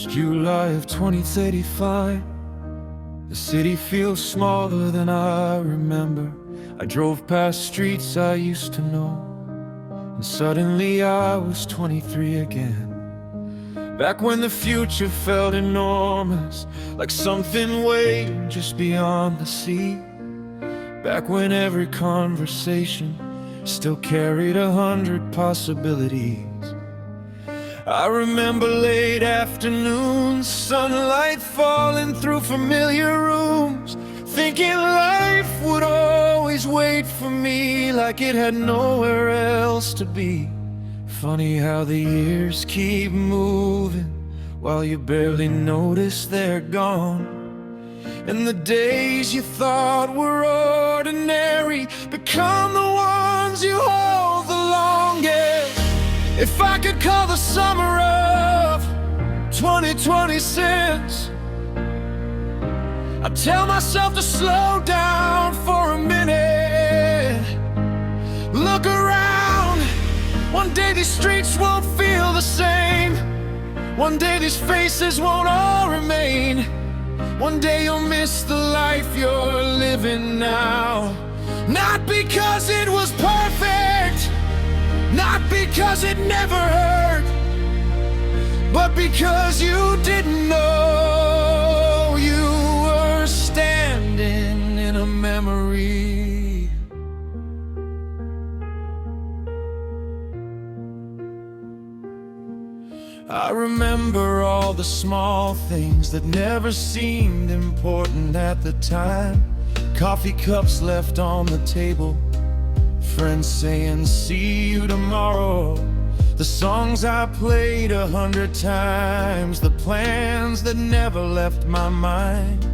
July of 2035. The city feels smaller than I remember. I drove past streets I used to know, and suddenly I was 23 again. Back when the future felt enormous, like something waiting just beyond the sea. Back when every conversation still carried 100 possibilities. I remember late afternoons, sunlight falling through familiar rooms, thinking life would always wait for me, like it had nowhere else to be. Funny how the years keep moving while you barely notice they're gone. And the days you thought were ordinary become the ones you hold the longest. If I could call the summer of 2026, I'd tell myself to slow down for a minute. Look around, one day these streets won't feel the same. One day these faces won't all remain. One day you'll miss the life you're living now. Not because it was perfect, not because it never hurt, but because you didn't know you were standing in a memory. I remember all the small things that never seemed important at the time. Coffee cups left on the table, friends saying see you tomorrow, the songs I played 100 times, the plans that never left my mind,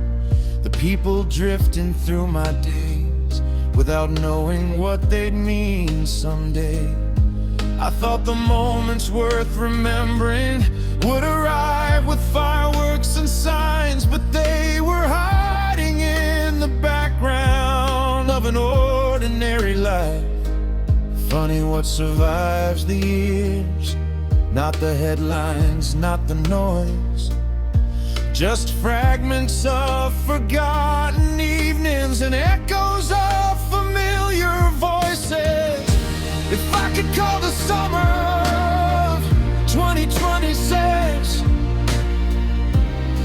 the people drifting through my days without knowing what they'd mean someday. I thought the moments worth remembering would arrive with fireworks and signs, but they were hiding in the background of an ordinary life. Funny what survives the years, not the headlines, not the noise, just fragments of forgotten evenings and echoes of familiar voices. If I could call the summer of 2026,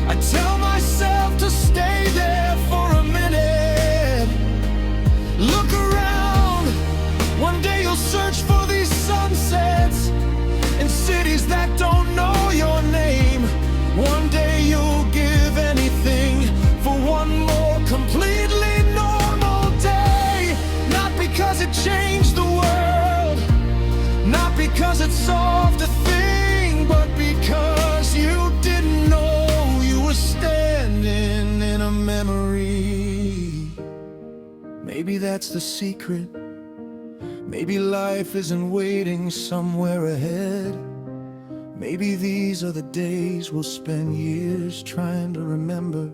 I'd tell myself to stay there for a minute. Look around, one day you'll search for these sunsets in cities that don't know your name. One day you'll give anything for one more completely normal day. Not because it changed the world, not because it solved a thing, but because you didn't know you were standing in a memory. Maybe that's the secret. Maybe life isn't waiting somewhere ahead. Maybe these are the days we'll spend years trying to remember.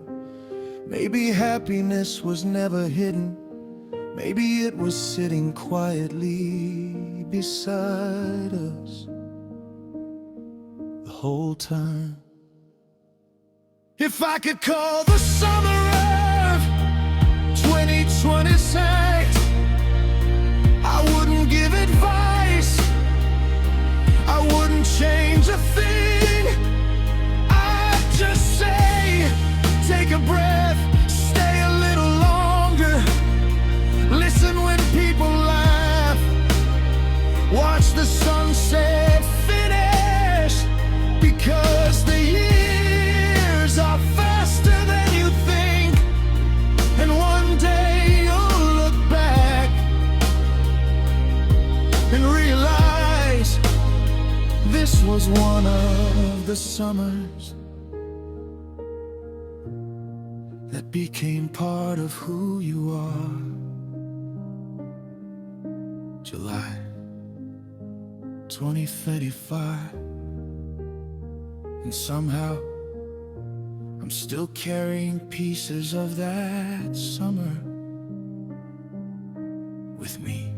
Maybe happiness was never hidden. Maybe it was sitting quietly beside us the whole time. If I could call the summer of 2026, I wouldn't give advice, I wouldn't change a thing. I'd just say, take a breath, stay a little longer, listen when people laugh, watch the sunset finish, because the years are faster than you think, and one day you'll look back and realize this was one of the summers that became part of who you are. July 2035, and somehow I'm still carrying pieces of that summer with me.